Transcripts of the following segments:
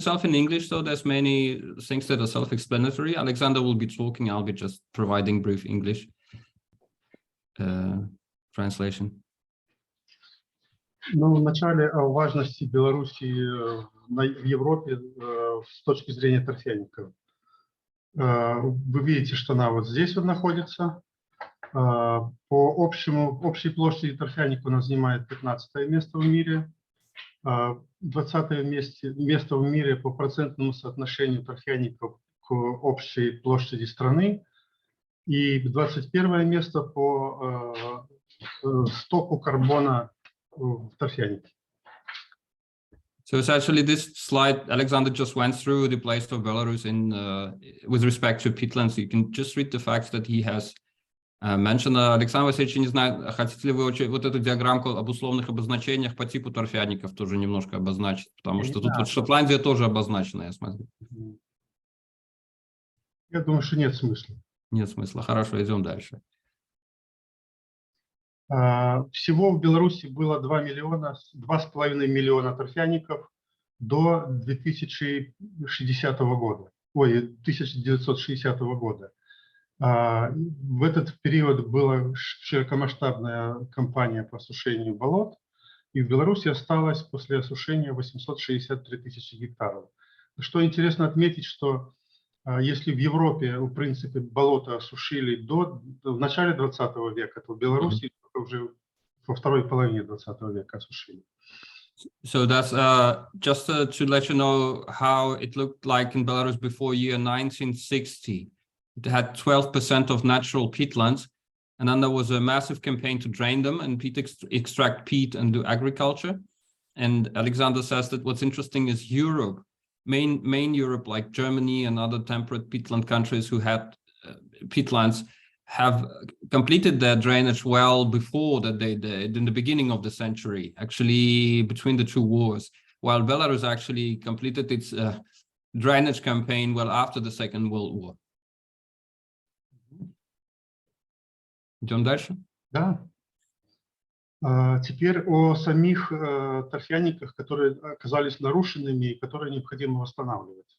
myself in English, so there's many things that are self-explanatory. Alexander will be talking, I'll be just providing brief English translation. Ну, вначале о важности Беларуси в Европе с точки зрения торфяников. Вы видите, что она вот здесь вот находится. По общей площади торфяника она занимает 15 место в мире. 20 место в мире по процентному соотношению торфяников к общей площади страны. И 21 место по стоку карбона в торфянике. So essentially, this slide, Alexander just went through the place of Belarus in with respect to peatlands. You can just read the facts that he has mentioned. Александр Васильевич, не знаю, хотите ли вы вот эту диаграммку об условных обозначениях по типу торфяников тоже немножко обозначить, потому что тут вот Шотландия тоже обозначена, я смотрю. Я думаю, что нет смысла. Нет смысла. Хорошо, идем дальше. Всего в Беларуси было 2,5 миллиона торфяников до 1960 года. Ой, 1960 года. В этот период была широкомасштабная кампания по осушению болот, и в Беларуси осталось после осушения 863 тысячи гектаров. Что интересно отметить, что если в Европе, в принципе, болота осушили в начале 20 века, то в Беларуси уже во второй половине 20 века осушили. So that's just to let you know how it looked like in Belarus before year 1960. It had 12% of natural peatlands, and then there was a massive campaign to drain them and extract peat and do agriculture. And Alexander says that what's interesting is Europe, main Europe, like Germany and other temperate peatland countries who had peatlands, have completed their drainage well before that they did in the beginning of the century, actually between the two wars, while Belarus actually completed its drainage campaign well after the Second World War. Идем дальше? Да. Теперь о самих торфяниках, которые оказались нарушенными и которые необходимо восстанавливать.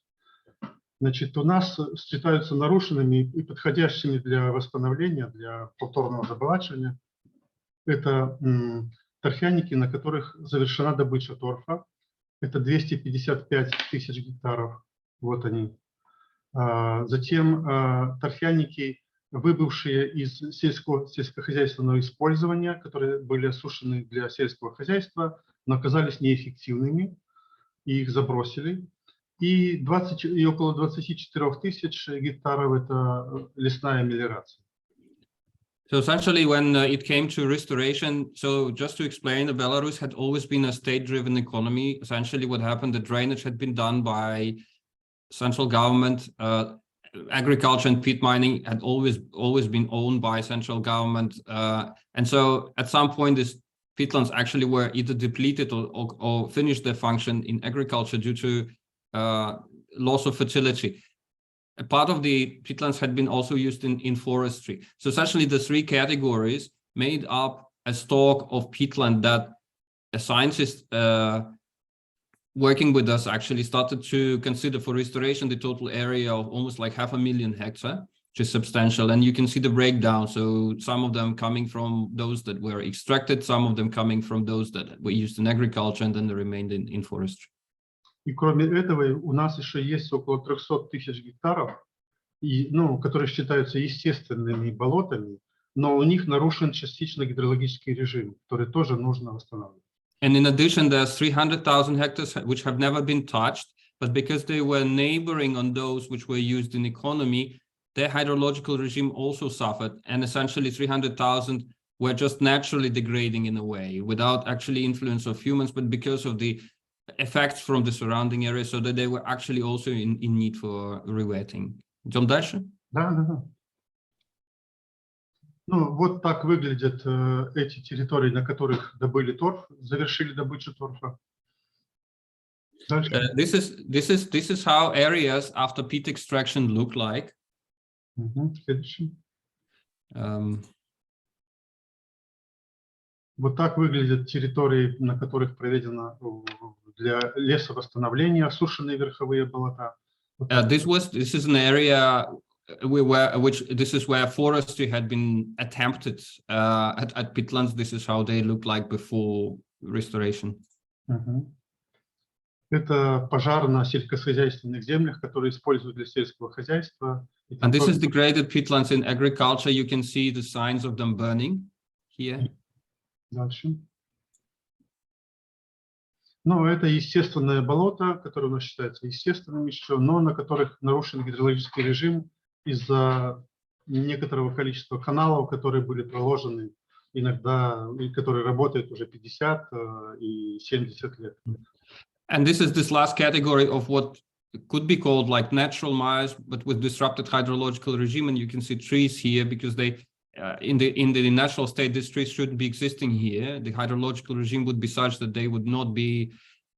Значит, у нас считаются нарушенными и подходящими для восстановления, для повторного заболачивания. Это торфяники, на которых завершена добыча торфа. Это 255 тысяч гектаров. Вот они. Затем торфяники, выбывшие из сельскохозяйственного использования, которые были осушены для сельского хозяйства, но оказались неэффективными, и их забросили. И около 24 тысяч гектаров – это лесная мелиорация. So essentially, when it came to restoration, so just to explain, Belarus had always been a state-driven economy. Essentially, what happened, the drainage had been done by central government. Agriculture and peat mining had always been owned by central government. And so at some point, these peatlands actually were either depleted or finished their function in agriculture due to loss of fertility. A part of the peatlands had been also used in forestry. So essentially the three categories made up a stock of peatland that a scientist working with us actually started to consider for restoration the total area of almost like 500,000 hectares, which is substantial. And you can see the breakdown. So some of them coming from those that were extracted, some of them coming from those that were used in agriculture, and then the remained in forestry. И кроме этого у нас еще есть около 300 тысяч гектаров, которые считаются естественными болотами, но у них нарушен частично гидрологический режим, который тоже нужно восстанавливать. And in addition, there's 300,000 hectares which have never been touched, but because they were neighboring on those which were used in economy, their hydrological regime also suffered, and essentially 300,000 were just naturally degrading in a way, without actually influence of humans, but because of the effects from the surrounding area, so that they were actually also in need for rewetting. Идем дальше? Да. Ну, вот так выглядят эти территории, на которых добыли торф, завершили добычу торфа. This is how areas after peat extraction look like. Следующий. Вот так выглядят территории, на которых проведено для лесовосстановления осушенные верховые болота. This is an area this is where forestry had been attempted at peatlands. This is how they looked like before restoration. Это пожар на сельскохозяйственных землях, которые используют для сельского хозяйства. And this is degraded peatlands in agriculture. You can see the signs of them burning here. Дальше. Ну, это естественное болото, которое у нас считается естественным еще, но на которых нарушен гидрологический режим из-за некоторого количества каналов, которые были проложены иногда, и которые работают уже 50 и 70 лет. And this is this last category of what could be called like natural mires, but with disrupted hydrological regime. And you can see trees here because they, in the natural state, these trees shouldn't be existing here. The hydrological regime would be such that they would not be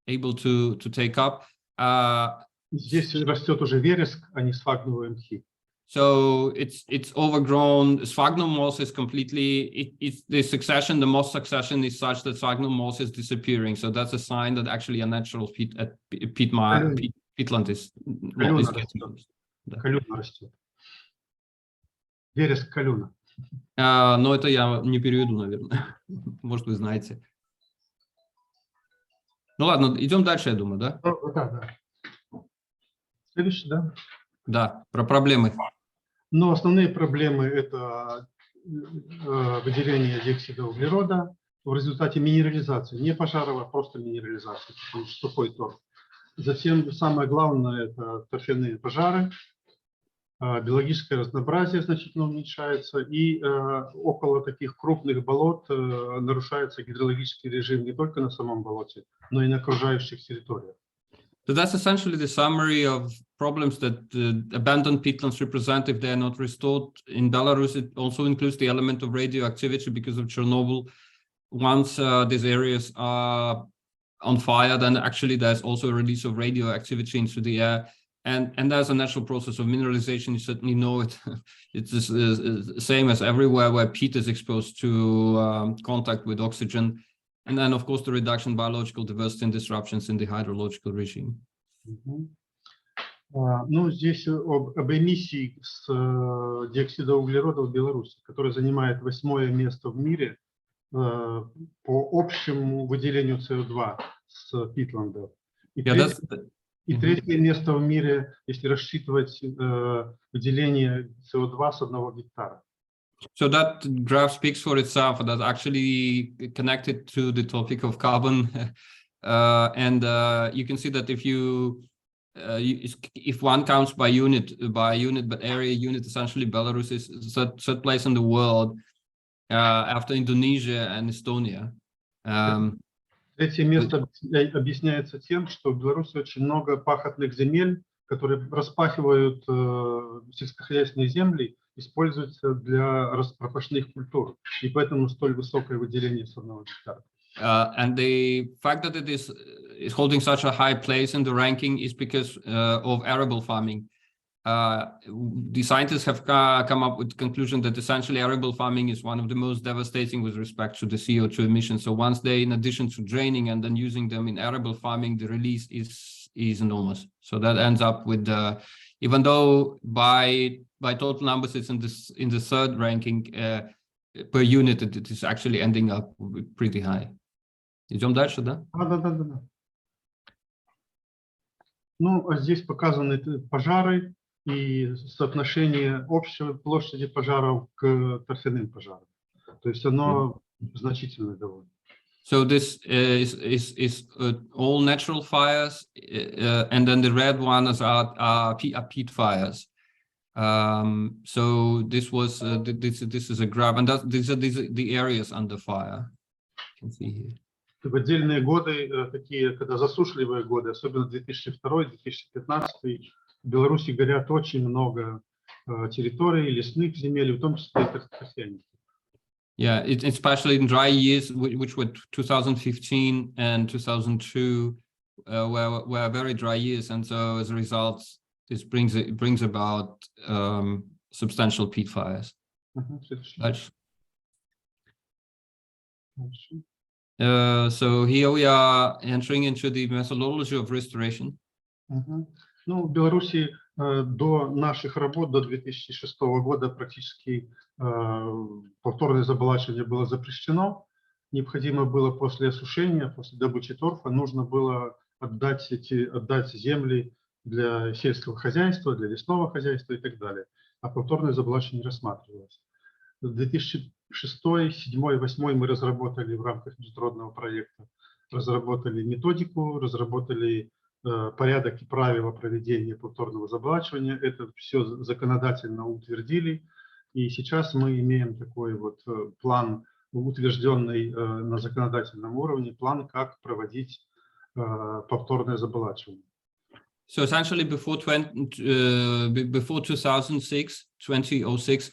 able to take up. Здесь растет уже вереск, а не сфагновые мхи. So it's overgrown. Sphagnum moss is completely, it's the succession, the moss succession is such that sphagnum moss is disappearing. So that's a sign that actually a natural peatland is getting. Калюна растет. Вереск калюна. Но это я не переведу, наверное. Может, вы знаете. Ну ладно, идем дальше, я думаю, да? Да. Следующий, да? Да, про проблемы. Но основные проблемы – это выделение диоксида углерода в результате минерализации, не пожаров, а просто минерализации, сухой торф. Затем самое главное – это торфяные пожары, биологическое разнообразие значительно уменьшается, и около таких крупных болот нарушается гидрологический режим не только на самом болоте, но и на окружающих территориях. So that's essentially the summary of problems that abandoned peatlands represent if they are not restored. In Belarus, it also includes the element of radioactivity because of Chernobyl. Once these areas are on fire, then actually there's also a release of radioactivity into the air. And there's a natural process of mineralization. You certainly know it. It's the same as everywhere where peat is exposed to contact with oxygen. And then, of course, the reduction in biological diversity and disruptions in the hydrological regime. Ну, здесь об эмиссии с диоксида углерода в Беларуси, который занимает 8-е место в мире по общему выделению СО2 с питландов. И третье место в мире, если рассчитывать выделение СО2 с 1 гектара. So that graph speaks for itself. That's actually connected to the topic of carbon, and you can see that if one counts by unit, but area unit, essentially Belarus is third place in the world after Indonesia and Estonia. Третье место объясняется тем, что в Беларуси очень много пахотных земель, которые распахивают сельскохозяйственные земли, используются для распашных культур, и поэтому столь высокое выделение с 1 гектара. And the fact that it is holding such a high place in the ranking is because of arable farming. The scientists have come up with the conclusion that essentially arable farming is one of the most devastating with respect to the CO2 emissions. So once they, in addition to draining and then using them in arable farming, the release is enormous. So that ends up with even though by total numbers it's in the third ranking per unit, it is actually ending up pretty high. Идем дальше, да? Да. Ну, а здесь показаны пожары и соотношение общей площади пожаров к торфяным пожарам. То есть оно значительное довольно. So this is all natural fires, and then the red ones are peat fires. So this was this is a graph, and these are the areas under fire. You can see here. В отдельные годы, такие, когда засушливые годы, особенно 2002-2015, в Беларуси горят очень много территорий, лесных земель, в том числе и торфяники. Yeah, especially in dry years, which were 2015 and 2002, were very dry years, and so as a result, this brings about substantial peat fires. So here we are entering into the methodology of restoration. Ну, в Беларуси до наших работ, до 2006 года практически повторное заболачивание было запрещено. Необходимо было после осушения, после добычи торфа, нужно было отдать земли для сельского хозяйства, для лесного хозяйства и так далее. А повторное заболачивание не рассматривалось. В 2006, 2007, 2008 мы разработали в рамках международного проекта, разработали методику, разработали порядок и правила проведения повторного заболачивания. Это все законодательно утвердили. И сейчас мы имеем такой вот план, утвержденный на законодательном уровне, план, как проводить повторное заболачивание. So essentially before 2006,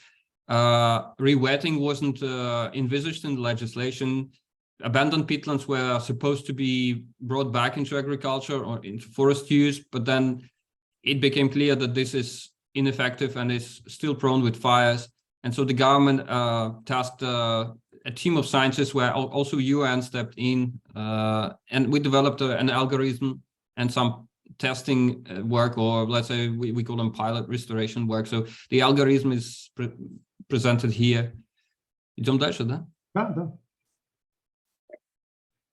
rewetting wasn't envisaged in the legislation. Abandoned peatlands were supposed to be brought back into agriculture or into forest use, but then it became clear that this is ineffective and is still prone with fires. And so the government tasked a team of scientists where also UN stepped in, and we developed an algorithm and some testing work, or let's say we call them pilot restoration work. So the algorithm is presented here. Идем дальше, да? Да.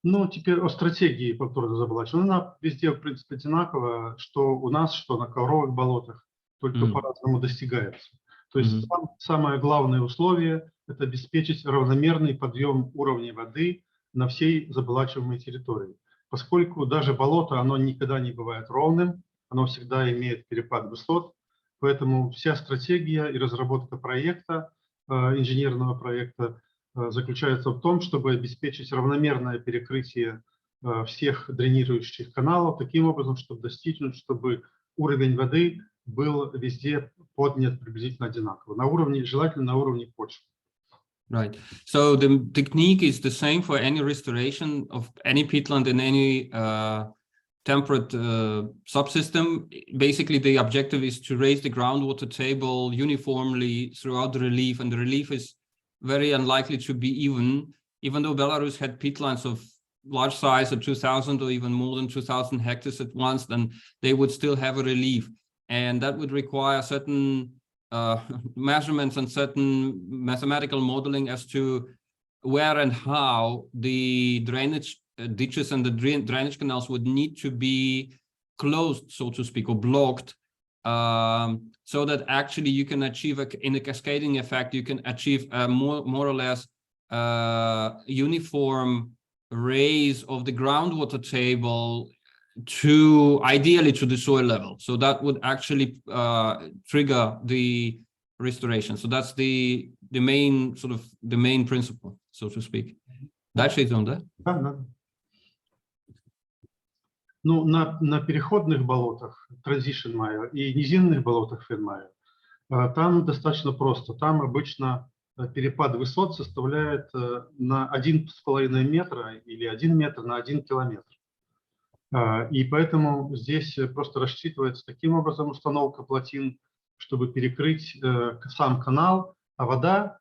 Ну, теперь о стратегии повторного заболачивания. Она везде, в принципе, одинакова, что у нас, что на ковровых болотах, только по-разному достигается. То есть самое главное условие – это обеспечить равномерный подъем уровня воды на всей заболачиваемой территории. Поскольку даже болото, оно никогда не бывает ровным, оно всегда имеет перепад высот, поэтому вся стратегия и разработка проекта, инженерного проекта, заключается в том, чтобы обеспечить равномерное перекрытие всех дренирующих каналов, таким образом, чтобы достигнуть, чтобы уровень воды был везде поднят приблизительно одинаково, на уровне, желательно на уровне почвы. Right. So the technique is the same for any restoration of any peatland in any temperate subsystem. Basically, the objective is to raise the groundwater table uniformly throughout the relief, and the relief is very unlikely to be even though Belarus had peatlands of large size of 2,000 or even more than 2,000 hectares at once, then they would still have a relief. And that would require certain measurements and certain mathematical modeling as to where and how the drainage ditches and the drainage canals would need to be closed, so to speak, or blocked, so that actually you can achieve in a cascading effect, you can achieve a more or less uniform raise of the groundwater table to ideally to the soil level. So that would actually trigger the restoration. So that's the main principle, so to speak. Дальше идем, да? Да. Ну, на переходных болотах, transition mire, и низинных болотах fen mire, там достаточно просто. Там обычно перепад высот составляет на 1,5 метра или 1 метр на 1 километр. И поэтому здесь просто рассчитывается таким образом установка плотин, чтобы перекрыть сам канал, а вода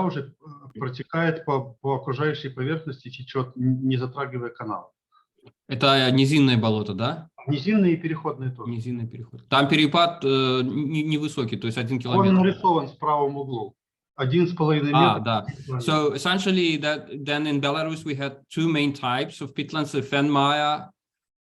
уже протекает по окружающей поверхности, течет, не затрагивая канал. Это низинное болото, да? Низинные и переходные тоже. Низинный переход. Там перепад невысокий, то есть 1 километр. Он нарисован в правом углу. 1,5 метра. Да. So essentially, then in Belarus we had two main types of peatlands: the fen mire.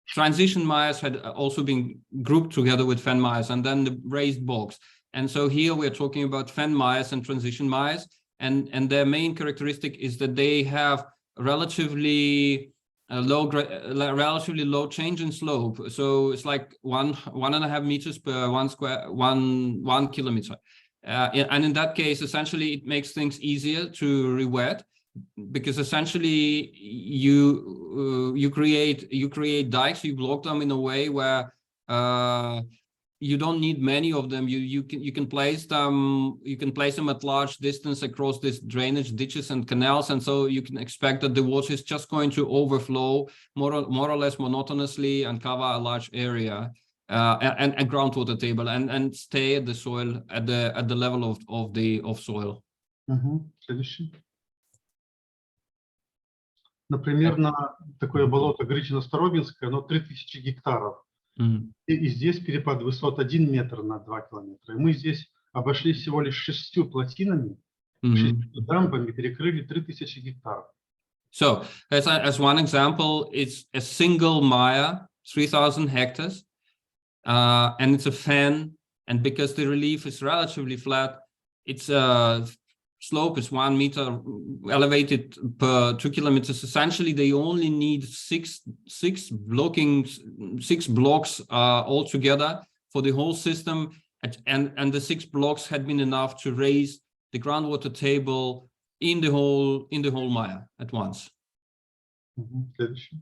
Transition mires had also been grouped together with fen mires, and then the raised bogs. And so here we're talking about fen mires and transition mires, and their main characteristic is that they have relatively low change in slope. So it's like 1.5 meters per 1 kilometer. And in that case, essentially, it makes things easier to rewet, because essentially you create dikes, you block them in a way where you don't need many of them. You can place them at large distance across this drainage ditches and canals, and so you can expect that the water is just going to overflow more or less monotonously and cover a large area. And groundwater table and stay at the soil at the level of soil. Следующий. Например, на такое болото Гречино-Старобинское, оно 3000 гектаров. И здесь перепад высот 1 метр на 2 километра. И мы здесь обошли всего лишь 6 плотинами, 6 дамбами, перекрыли 3000 гектаров. So as one example, it's a single mile, 3,000 hectares, and it's a fan. And because the relief is relatively flat, its slope is 1 meter elevated per 2 kilometers. Essentially, they only need six blocks altogether for the whole system, and the 6 blocks had been enough to raise the groundwater table in the whole mile at once. Следующий.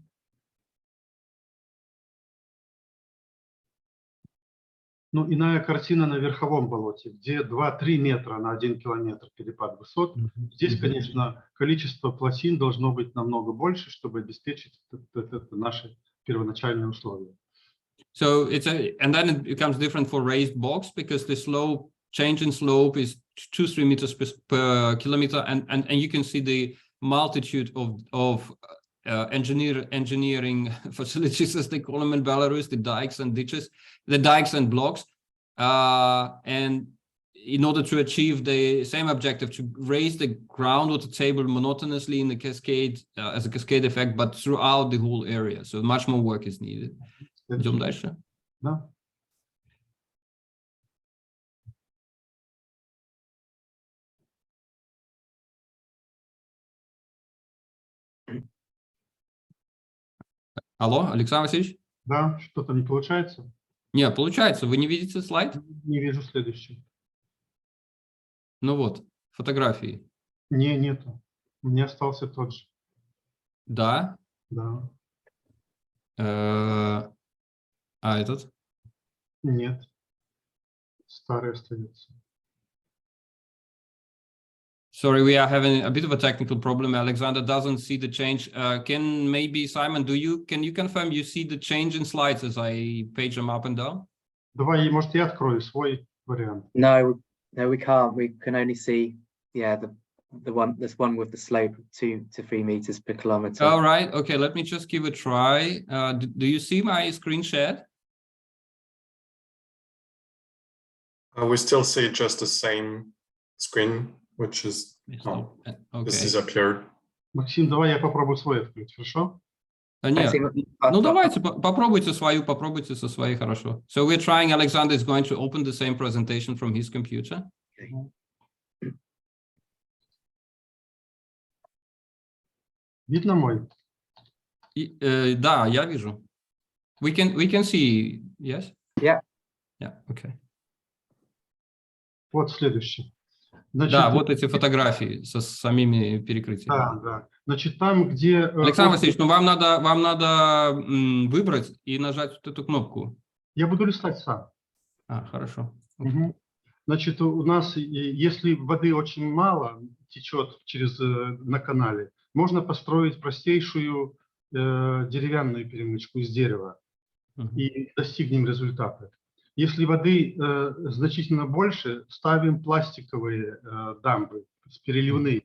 Ну, иная картина на Верховом болоте, где 2-3 метра на 1 километр перепад высот. Здесь, конечно, количество плотин должно быть намного больше, чтобы обеспечить это наши первоначальные условия. So and then it becomes different for raised bogs because the change in slope is 2-3 meters per kilometer, and you can see the multitude of engineering facilities, as they call them in Belarus, the dikes and ditches, the dikes and blocks, and in order to achieve the same objective, to raise the groundwater table monotonously in the cascade, as a cascade effect, but throughout the whole area. So much more work is needed. Идем дальше. Да. Алло, Александр Васильевич? Да, что-то не получается? Нет, получается. Вы не видите слайд? Не вижу следующий. Ну вот, фотографии. Нету. У меня остался тот же. Да. Да. А этот? Нет. Старый остается. Sorry, we are having a bit of a technical problem. Alexander doesn't see the change. Can maybe Simon, can you confirm you see the change in slides as I page them up and down? Давай, может, я открою свой вариант. No, we can't. We can only see, yeah, the one with the slope of 2 to 3 meters per kilometer. All right. Okay, let me just give a try. Do you see my screen shared? We still see just the same screen, which is this disappeared. Максим, давай я попробую свой открыть, хорошо? Нет. Ну давайте, попробуйте свою, попробуйте со своей, хорошо. So we're trying, Alexander is going to open the same presentation from his computer. Okay. Видно мой? Да, я вижу. We can see, yes? Yeah. Yeah, okay. Вот следующий. Значит, да, вот эти фотографии со самими перекрытиями. Да, да. Значит, там, где... Александр Васильевич, ну вам надо выбрать и нажать вот эту кнопку. Я буду листать сам. Хорошо. Угу. Значит, у нас, если воды очень мало течет на канале, можно построить простейшую деревянную перемычку из дерева и достигнем результата. Если воды значительно больше, ставим пластиковые дамбы, переливные.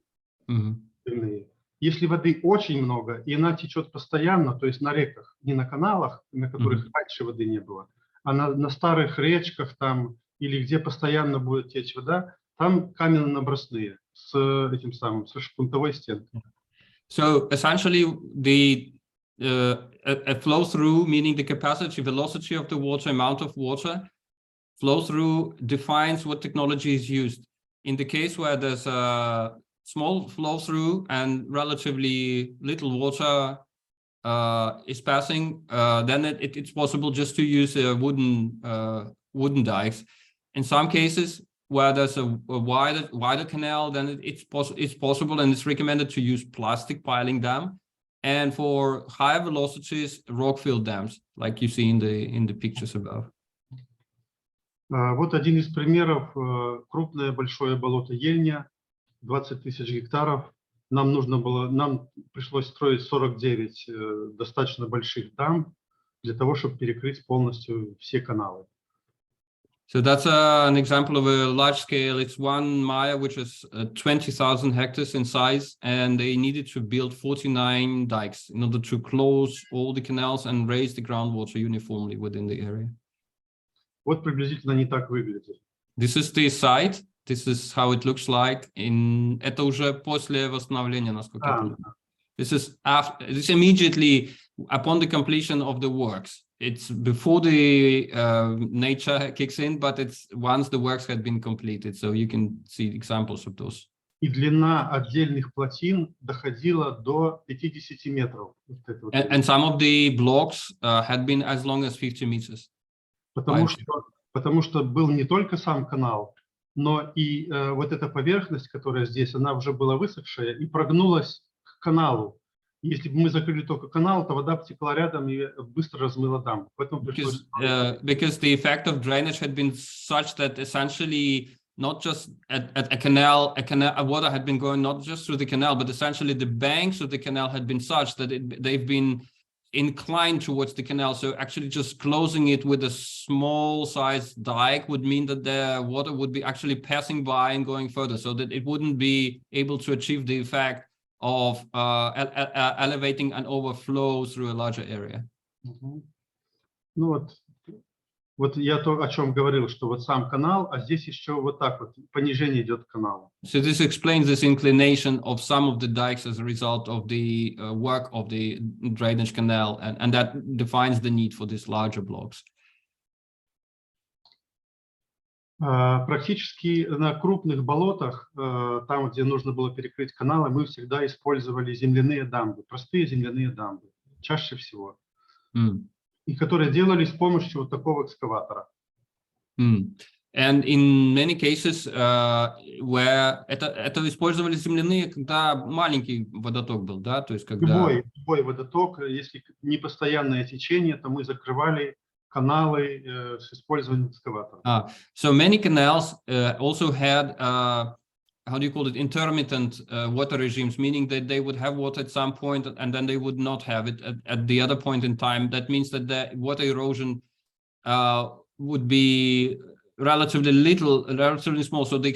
Если воды очень много, и она течет постоянно, то есть на реках, не на каналах, на которых раньше воды не было, а на старых речках там, или где постоянно будет течь вода, там каменно-набросные с этим самым, с шпунтовой стенкой. So essentially a flow through, meaning the capacity, velocity of the water, amount of water, flow through defines what technology is used. In the case where there's a small flow through and relatively little water is passing, then it's possible just to use wooden dikes. In some cases where there's a wider canal, then it's possible and it's recommended to use plastic piling dam. And for higher velocities, rock-filled dams, like you see in the pictures above. Вот один из примеров. Крупное большое болото Ельня, 20 тысяч гектаров. Нам пришлось строить 49 достаточно больших дам для того, чтобы перекрыть полностью все каналы. So that's an example of a large scale. It's one mile, which is 20,000 hectares in size, and they needed to build 49 dikes in order to close all the canals and raise the groundwater uniformly within the area. Вот приблизительно не так выглядит. This is the site. This is how it looks like in. Это уже после восстановления, насколько я понимаю. This is after. This immediately upon the completion of the works. It's before the nature kicks in, but it's once the works had been completed. So you can see examples of those. И длина отдельных плотин доходила до 50 метров. And some of the blocks had been as long as 50 meters. Потому что был не только сам канал, но и вот эта поверхность, которая здесь, она уже была высохшая и прогнулась к каналу. Если бы мы закрыли только канал, то вода потекла рядом и быстро размыла дамбу. Поэтому пришлось... Because the effect of drainage had been such that essentially not just a canal, water had been going not just through the canal, but essentially the banks of the canal had been such that they've been inclined towards the canal. So actually just closing it with a small sized dike would mean that the water would be actually passing by and going further, so that it wouldn't be able to achieve the effect of elevating an overflow through a larger area. Ну вот я то, о чем говорил, что вот сам канал, а здесь еще вот так вот понижение идет к каналу. So this explains this inclination of some of the dikes as a result of the work of the drainage canal, and that defines the need for these larger blocks. Практически на крупных болотах, там, где нужно было перекрыть каналы, мы всегда использовали земляные дамбы, простые земляные дамбы, чаще всего, и которые делались с помощью вот такого экскаватора. And in many cases, where это использовали земляные, когда маленький водоток был, да, то есть когда... Любой водоток, если непостоянное течение, то мы закрывали каналы с использованием экскаватора. So many canals also had, how do you call it, intermittent water regimes, meaning that they would have water at some point and then they would not have it at the other point in time. That means that the water erosion would be relatively small. So the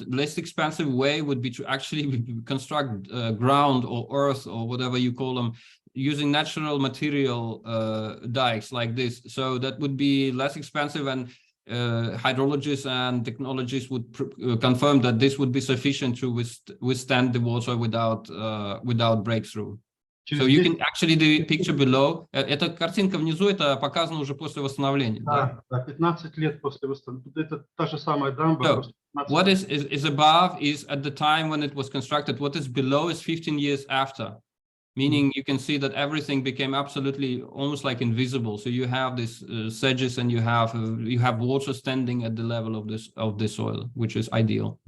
less expensive way would be to actually construct ground or earth or whatever you call them, using natural material dikes like this. So that would be less expensive, and hydrologists and technologists would confirm that this would be sufficient to withstand the water without breakthrough. So you can actually, the picture below, эта картинка внизу, это показано уже после восстановления. Да, 15 лет после восстановления. Это та же самая дамба. So, what is above is at the time when it was constructed. What is below is 15 years after. Meaning you can see that everything became absolutely almost like invisible. So you have this sedges, and you have water standing at the level of the soil, which is ideal.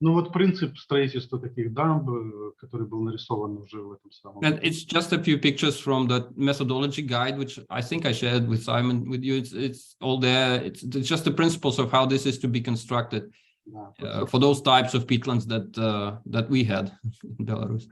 Ну вот принцип строительства таких дамб, который был нарисован уже в этом самом. And it's just a few pictures from the methodology guide, which I think I shared with Simon with you. It's all there. It's just the principles of how this is to be constructed for those types of peatlands that we had in Belarus.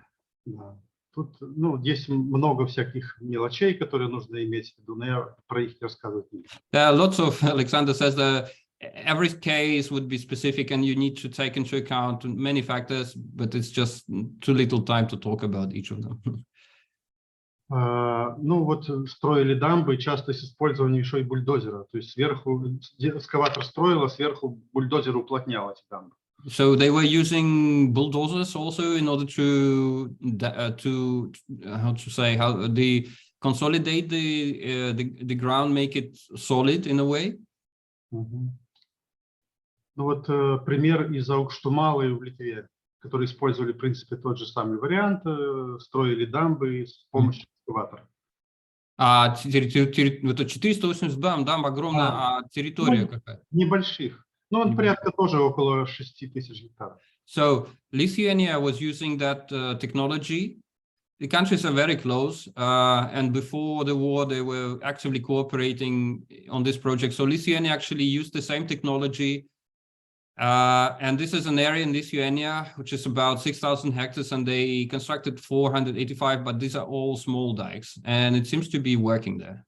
Да. Тут, ну, есть много всяких мелочей, которые нужно иметь в виду, но я про их рассказывать не буду. There are lots of, Alexander says, that every case would be specific and you need to take into account many factors, but it's just too little time to talk about each of them. Ну вот строили дамбы часто с использованием еще и бульдозера, то есть сверху экскаватор строил, а сверху бульдозер уплотнял эти дамбы. So they were using bulldozers also in order to consolidate the ground, make it solid in a way. Ну вот пример из Аукштумалы в Литве, которые использовали, в принципе, тот же самый вариант, строили дамбы с помощью экскаватора. Это 480 дамб огромная, а территория какая? Небольших. Ну, он порядка тоже около 6000 гектаров. So Lithuania was using that technology. The countries are very close, and before the war, they were actively cooperating on this project. So Lithuania actually used the same technology. And this is an area in Lithuania, which is about 6,000 hectares, and they constructed 485, but these are all small dikes, and it seems to be working there.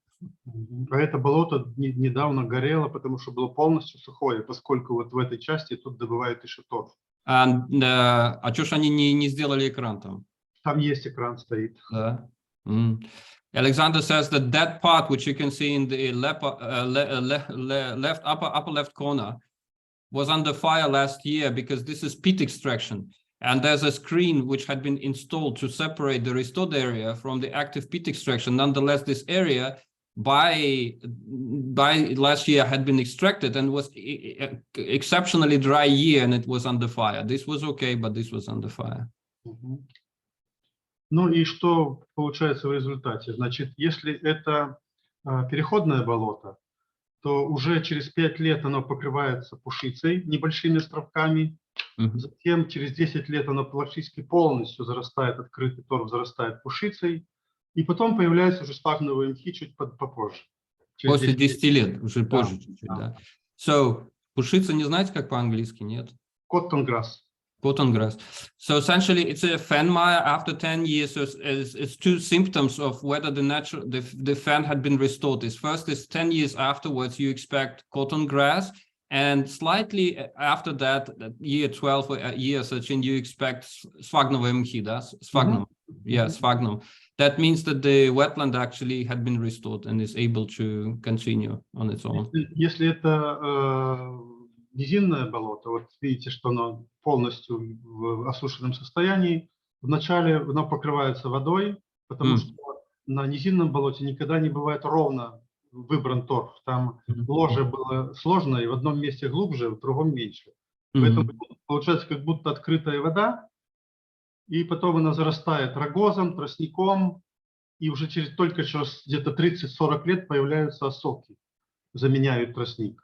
А это болото недавно горело, потому что было полностью сухое, поскольку вот в этой части тут добывают еще торф. А что ж они не сделали экран там? Там есть экран стоит. Да. Alexander says that part which you can see in the left upper left corner was under fire last year because this is peat extraction. And there's a screen which had been installed to separate the restored area from the active peat extraction. Nonetheless, this area by last year had been extracted and was exceptionally dry year, and it was under fire. This was okay, but this was under fire. Ну и что получается в результате? Значит, если это переходное болото, то уже через 5 лет оно покрывается пушицей, небольшими островками. Затем через 10 лет оно практически полностью зарастает, открытый торф зарастает пушицей. И потом появляются уже спагновые мхи чуть попозже. После 10 лет, уже позже чуть-чуть, да. So, пушица не знаете, как по-английски, нет? Cotton grass. Cotton grass. So essentially, it's a fen mire after 10 years. So it's two symptoms of whether the fen had been restored. First is 10 years afterwards, you expect cotton grass. And slightly after that, year 12 or year 13, you expect sphagnowe mchi, да? Sphagnum. Yeah, sphagnum. That means that the wetland actually had been restored and is able to continue on its own. Если это низинное болото, вот видите, что оно полностью в осушенном состоянии, вначале оно покрывается водой, потому что на низинном болоте никогда не бывает ровно выбран торф. Там ложе было сложно, и в одном месте глубже, в другом меньше. Поэтому получается как будто открытая вода, и потом она зарастает рогозом, тростником, и уже только через где-то 30-40 лет появляются осоки, заменяют тростник.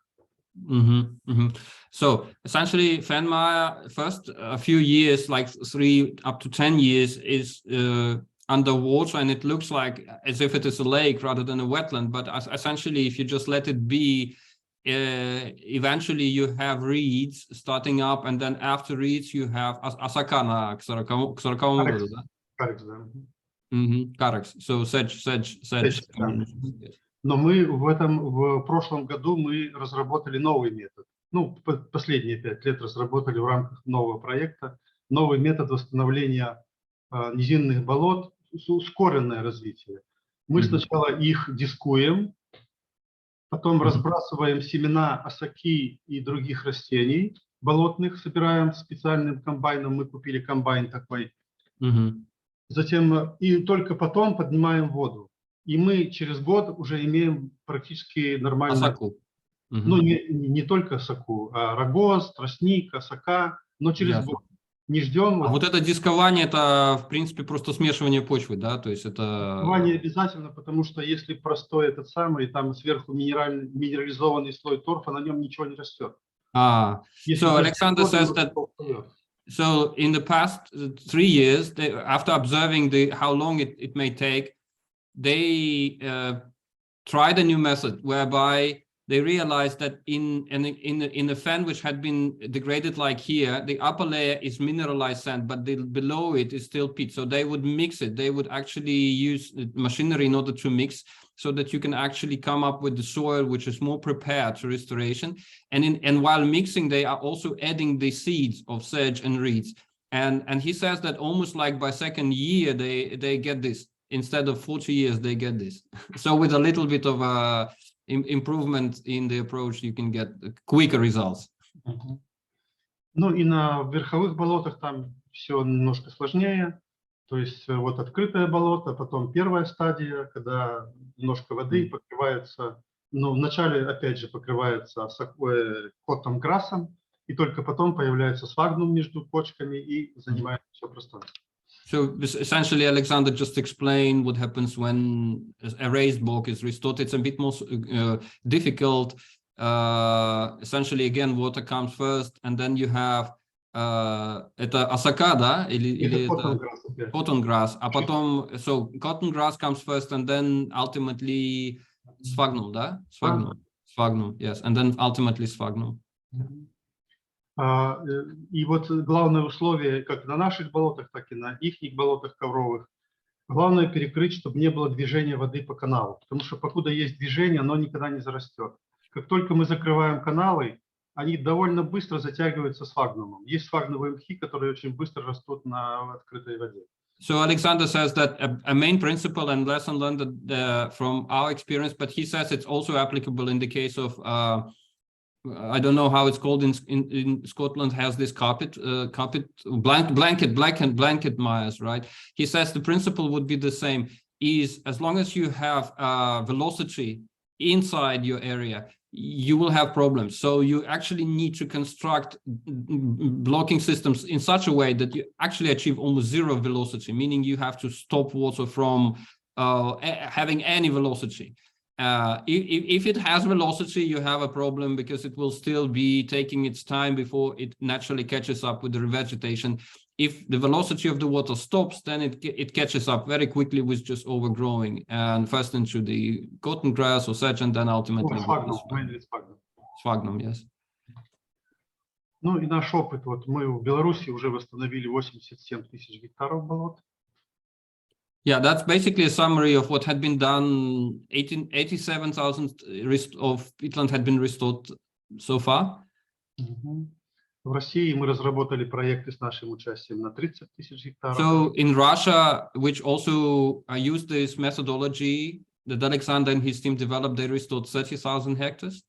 So essentially, fen mire, first a few years, like 3 up to 10 years, is underwater, and it looks like as if it is a lake rather than a wetland. But essentially, if you just let it be, eventually you have reeds starting up, and then after reeds you have asakana, к 40-му году, да? Карекс. So sedge. Но мы в прошлом году мы разработали новый метод. Ну, последние 5 лет разработали в рамках нового проекта новый метод восстановления низинных болот, ускоренное развитие. Мы сначала их дискуем, потом разбрасываем семена осоки и других растений болотных, собираем специальным комбайном. Мы купили комбайн такой. Затем и только потом поднимаем воду. И мы через год уже имеем практически нормальную... Осоку. Ну, не только осоку, а рогоз, тростник, осока, но через год. Не ждем... А вот это дискование, это, в принципе, просто смешивание почвы, да? То есть это... Дискование обязательно, потому что если простой этот самый, там сверху минерализованный слой торфа, на нем ничего не растет. So Alexander says that... So in the past 3 years, after observing how long it may take, they tried a new method whereby they realized that in the fen which had been degraded like here, the upper layer is mineralized sand, but below it is still peat. So they would mix it. They would actually use machinery in order to mix, so that you can actually come up with the soil which is more prepared to restoration. And while mixing, they are also adding the seeds of sedge and reeds. And he says that almost like by second year, they get this. Instead of 40 years, they get this. So with a little bit of improvement in the approach, you can get quicker results. Ну и на верховых болотах там все немножко сложнее. То есть вот открытое болото, потом первая стадия, когда немножко воды покрывается, но вначале опять же покрывается cotton grass'ом, и только потом появляется сфагнум между почками и занимает все пространство. So essentially, Alexander just explained what happens when a raised bog is restored. It's a bit more difficult. Essentially, again, water comes first, and then you have это осока, да? Или это cotton grass. А потом, so cotton grass comes first, and then ultimately sphagnum, да? Sphagnum, yes, and then ultimately sphagnum. И вот главное условие, как на наших болотах, так и на их болотах ковровых, Главное перекрыть, чтобы не было движения воды по каналу, потому что покуда есть движение, оно никогда не зарастет. Как только мы закрываем каналы, они довольно быстро затягиваются сфагнумом. Есть сфагновые мхи, которые очень быстро растут на открытой воде. So Alexander says that a main principle and lesson learned from our experience, but he says it's also applicable in the case of, I don't know how it's called in Scotland, has this blanket mires, right? He says the principle would be the same, is as long as you have velocity inside your area, you will have problems. So you actually need to construct blocking systems in such a way that you actually achieve almost zero velocity, meaning you have to stop water from having any velocity. If it has velocity, you have a problem because it will still be taking its time before it naturally catches up with the revegetation. If the velocity of the water stops, then it catches up very quickly with just overgrowing and first into the cotton grass or sedge, and then ultimately sphagnum, yes. Ну и наш опыт, вот мы в Беларуси уже восстановили 87 тысяч гектаров болот. Yeah, that's basically a summary of what had been done. 87,000 of peatland had been restored so far. В России мы разработали проекты с нашим участием на 30 тысяч гектаров. So in Russia, which also used this methodology that Alexander and his team developed, they restored 30,000 hectares.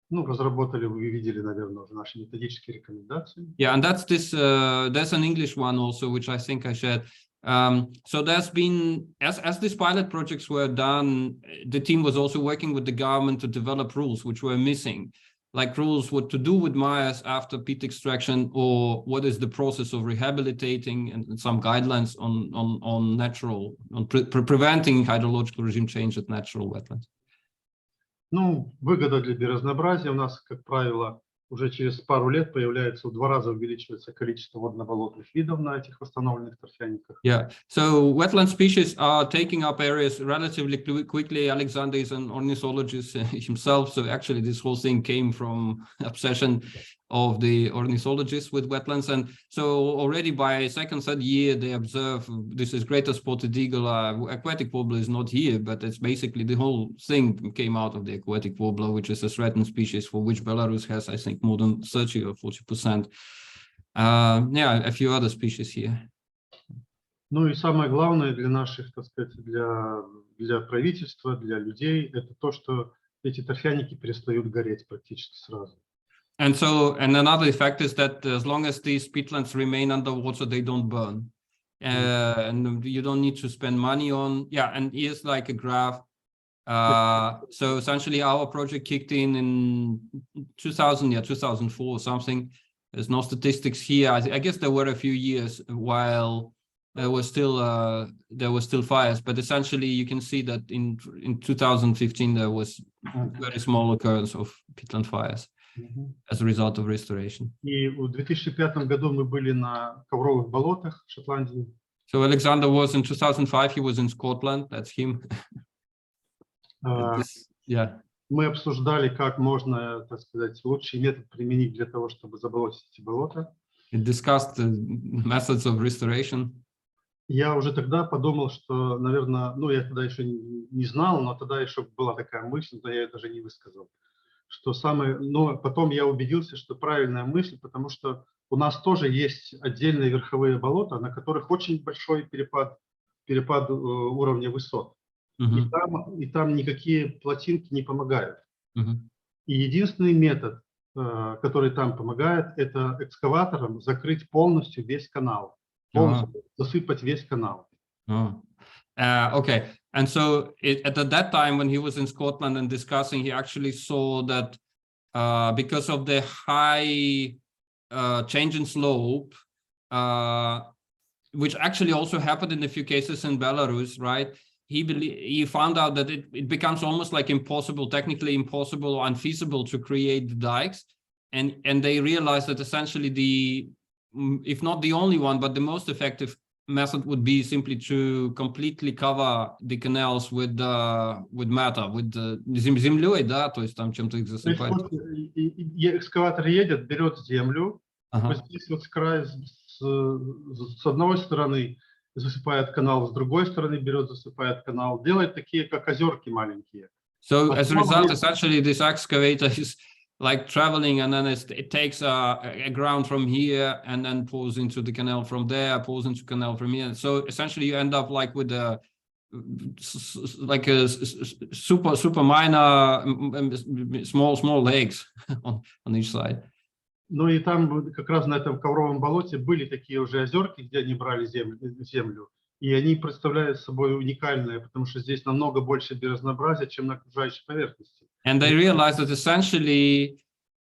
Ну, разработали, вы видели, наверное, уже наши методические рекомендации. Yeah, and that's this, there's an English one also, which I think I shared. So there's been, as these pilot projects were done, the team was also working with the government to develop rules which were missing, like rules what to do with mires after peat extraction, or what is the process of rehabilitating, and some guidelines on natural, on preventing hydrological regime change at natural wetlands. Ну, выгода для биоразнообразия у нас, как правило, уже через пару лет появляется, в 2 раза увеличивается количество водно-болотных видов на этих восстановленных торфяниках. Yeah, so wetland species are taking up areas relatively quickly. Alexander is an ornithologist himself, so actually this whole thing came from obsession of the ornithologists with wetlands. And so already by second, third year, they observe this is greater spotted eagle. Aquatic warbler is not here, but it's basically the whole thing came out of the aquatic warbler, which is a threatened species for which Belarus has, I think, more than 30 or 40%. Yeah, a few other species here. Ну и самое главное для наших, так сказать, для правительства, для людей, это то, что эти торфяники перестают гореть практически сразу. And so, and another effect is that as long as these peatlands remain underwater, they don't burn. And you don't need to spend money on, yeah, and here's like a graph. So essentially our project kicked in 2004 or something. There's no statistics here. I guess there were a few years while there were still fires, but essentially you can see that in 2015 there was very small occurrence of peatland fires as a result of restoration. И в 2005 году мы были на ковровых болотах в Шотландии. So Alexander was in 2005. He was in Scotland. That's him. Yeah. Мы обсуждали, как можно, так сказать, лучший метод применить для того, чтобы заболотить эти болота. We discussed the methods of restoration. Я уже тогда подумал, что, наверное, ну, я тогда еще не знал, но тогда еще была такая мысль, но я ее даже не высказал, что самое, но потом я убедился, что правильная мысль, потому что у нас тоже есть отдельные верховые болота, на которых очень большой перепад уровня высот. И там никакие плотинки не помогают. И единственный метод, который там помогает, это экскаватором закрыть полностью весь канал. Полностью засыпать весь канал. Okay. And so at that time when he was in Scotland and discussing, he actually saw that because of the high change in slope, which actually also happened in a few cases in Belarus, right? He found out that it becomes almost like impossible, technically impossible or unfeasible to create the dikes. And they realized that essentially if not the only one, but the most effective method would be simply to completely cover the canals with matter, with землей, да, то есть там чем-то их засыпать. Экскаватор едет, берет землю, вот здесь вот с края, с одной стороны засыпает канал, с другой стороны берет, засыпает канал, делает такие, как озерки маленькие. So as a result, essentially, this excavator is like traveling, and then it takes a ground from here and then pulls into the canal from there, pulls into canal from here. So essentially, you end up like with a super minor small lakes on each side. Ну и там как раз на этом ковровом болоте были такие уже озерки, где они брали землю. И они представляют собой уникальное, потому что здесь намного больше биоразнообразия, чем на окружающей поверхности. And they realized that essentially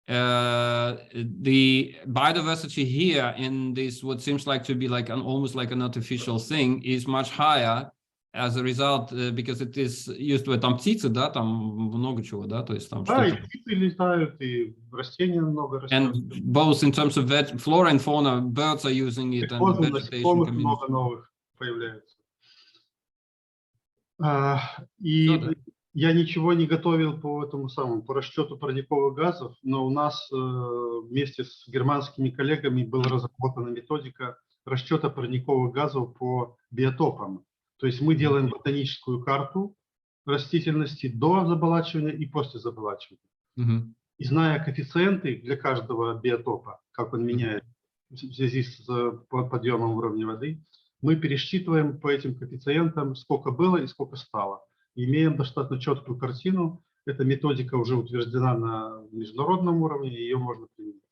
the biodiversity here in this what seems like to be like almost like an artificial thing is much higher as a result because it is used to там птицы, да, там много чего, да, то есть там. Да, и птицы летают, и растения много растут. And both in terms of flora and fauna, birds are using it, and vegetation много новых появляется. И я ничего не готовил по этому самому, по расчету парниковых газов, но у нас вместе с германскими коллегами была разработана методика расчета парниковых газов по биотопам. То есть мы делаем ботаническую карту растительности до заболачивания и после заболачивания. И зная коэффициенты для каждого биотопа, как он меняет в связи с подъемом уровня воды, мы пересчитываем по этим коэффициентам, сколько было и сколько стало. Имеем достаточно четкую картину. Эта методика уже утверждена на международном уровне, ее можно применить.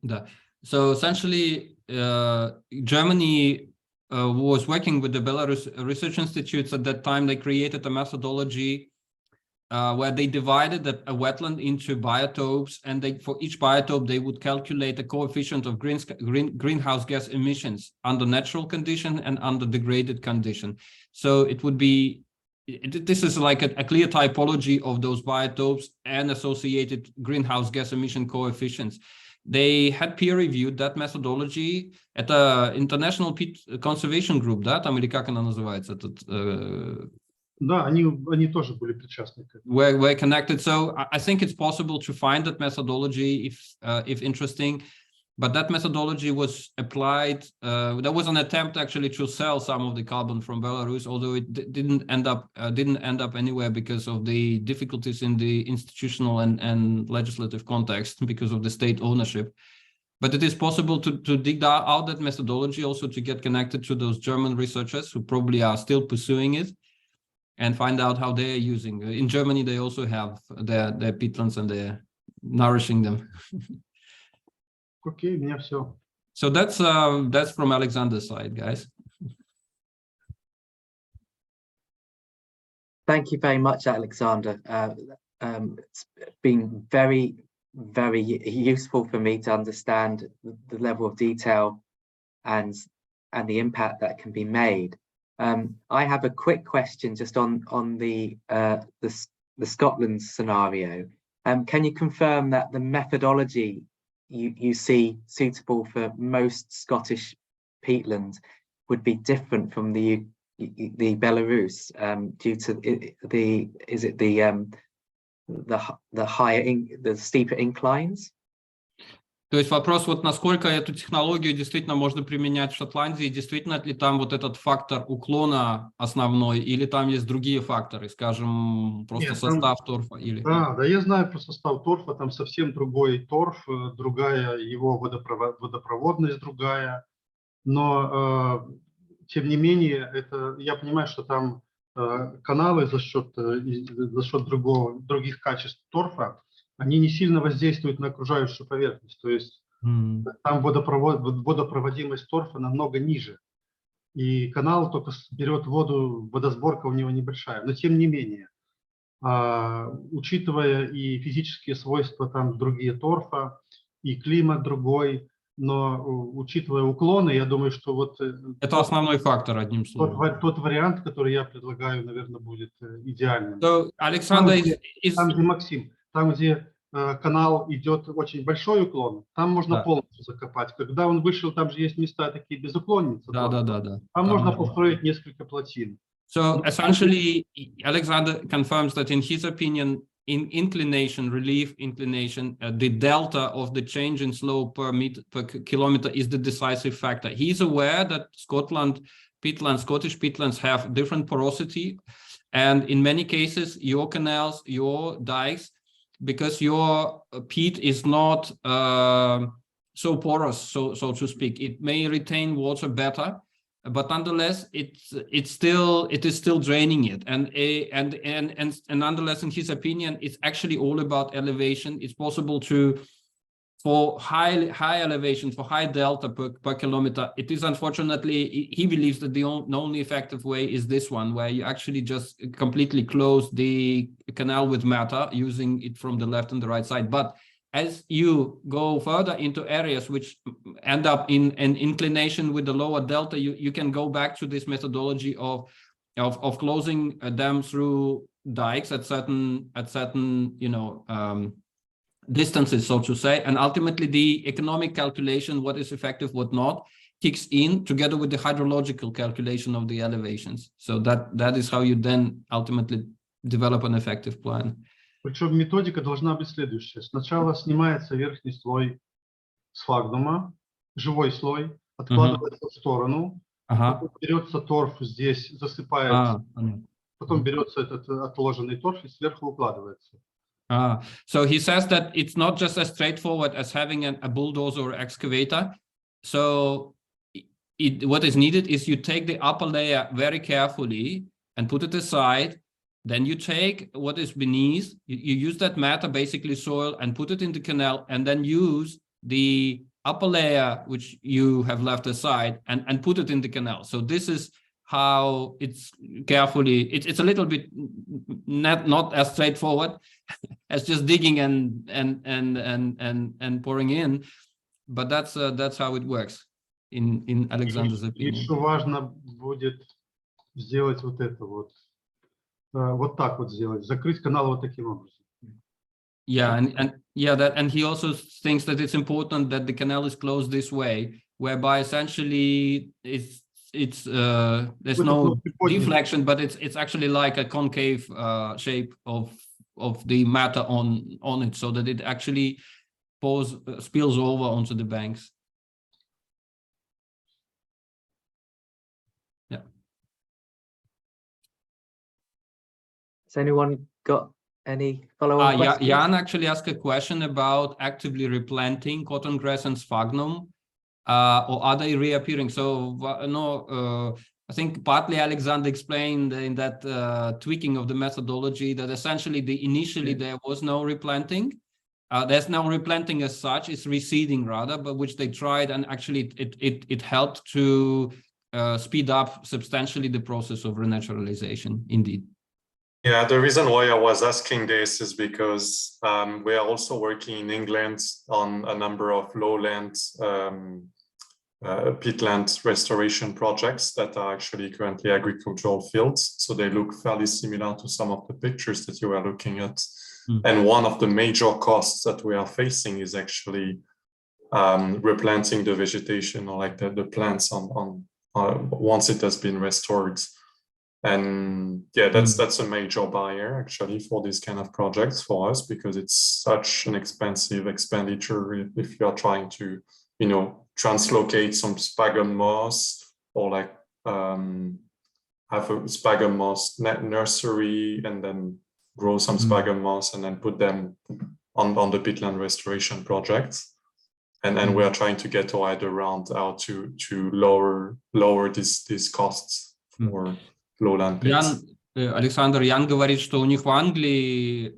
Да. So essentially, Germany was working with the Belarus research institutes at that time. They created a methodology where they divided a wetland into biotopes, and for each biotope they would calculate the coefficient of greenhouse gas emissions under natural condition and under degraded condition. So it would be, this is like a clear typology of those biotopes and associated greenhouse gas emission coefficients. They had peer-reviewed that methodology at the International Peat Conservation Group, да, там или как она называется? Да, они тоже были причастны к этому. We're connected, so I think it's possible to find that methodology if interesting. But that methodology was applied. There was an attempt actually to sell some of the carbon from Belarus, although it didn't end up anywhere because of the difficulties in the institutional and legislative context because of the state ownership. But it is possible to dig out that methodology, also to get connected to those German researchers who probably are still pursuing it, and find out how they're using. In Germany, they also have their peatlands and they're nourishing them. Okay, у меня все. So that's from Alexander's side, guys. Thank you very much, Alexander. It's been very, very useful for me to understand the level of detail and the impact that can be made. I have a quick question just on the Scotland scenario. Can you confirm that the methodology you see suitable for most Scottish peatlands would be different from the Belarus due to the steeper inclines? То есть вопрос, вот насколько эту технологию действительно можно применять в Шотландии, действительно ли там вот этот фактор уклона основной, или там есть другие факторы, скажем, просто состав торфа? Или... Да, я знаю про состав торфа, там совсем другой торф, другая его водопроводность другая, но тем не менее, я понимаю, что там каналы за счет других качеств торфа, они не сильно воздействуют на окружающую поверхность. То есть там водопроводимость торфа намного ниже. И канал только берет воду, водосборка у него небольшая. Но тем не менее, учитывая и физические свойства там другие торфа, и климат другой, но учитывая уклоны, я думаю, что вот... Это основной фактор, одним словом. Тот вариант, который я предлагаю, наверное, будет идеальным. So, Alexander там, где Максим, там, где канал идет очень большой уклон, там можно полностью закопать. Когда он вышел, там же есть места такие безуклонницы. Да. Там можно построить несколько плотин. So essentially, Alexander confirms that in his opinion, in inclination, relief inclination, the delta of the change in slope per kilometer is the decisive factor. He's aware that Scottish peatlands have different porosity, and in many cases, your canals, your dikes, because your peat is not so porous, so to speak, it may retain water better, but nonetheless, it is still draining it, and nonetheless, in his opinion, it's actually all about elevation. It's possible to, for high elevation, for high delta per kilometer. It is, unfortunately, he believes that the only effective way is this one, where you actually just completely close the canal with matter, using it from the left and the right side. But as you go further into areas which end up in an inclination with the lower delta, you can go back to this methodology of closing them through dikes at certain distances, so to say, and ultimately the economic calculation, what is effective, what not, kicks in together with the hydrological calculation of the elevations. So that is how you then ultimately develop an effective plan. Причем методика должна быть следующая. Сначала снимается верхний слой сфагнума, живой слой, откладывается в сторону, потом берется торф здесь, засыпается, потом берется этот отложенный торф и сверху укладывается. So he says that it's not just as straightforward as having a bulldozer or excavator. So what is needed is you take the upper layer very carefully and put it aside. Then you take what is beneath, you use that matter, basically soil, and put it in the canal, and then use the upper layer, which you have left aside, and put it in the canal. So this is how it's carefully, it's a little bit not as straightforward as just digging and pouring in, but that's how it works in Alexander's opinion. Еще важно будет сделать вот это вот так вот сделать, закрыть канал вот таким образом. Yeah, and he also thinks that it's important that the canal is closed this way, whereby essentially there's no deflection, but it's actually like a concave shape of the matter on it, so that it actually spills over onto the banks. Yeah. Has anyone got any follow-up questions? Jan actually asked a question about actively replanting cotton grass and sphagnum, or are they reappearing? So no, I think partly Alexander explained in that tweaking of the methodology that essentially initially there was no replanting. There's no replanting as such, it's reseeding rather, but which they tried, and actually it helped to speed up substantially the process of renaturalization, indeed. Yeah, the reason why I was asking this is because we are also working in England on a number of lowland peatland restoration projects that are actually currently agricultural fields. So they look fairly similar to some of the pictures that you are looking at. And one of the major costs that we are facing is actually replanting the vegetation, or like the plants on once it has been restored. And yeah, that's a major barrier actually for these kind of projects for us, because it's such an expensive expenditure if you are trying to, translocate some sphagnum moss, or like have a sphagnum moss nursery and then grow some sphagnum moss and then put them on the peatland restoration projects. And we are trying to get our head around how to lower these costs for lowland pits. Александр, Ян говорит, что у них в Англии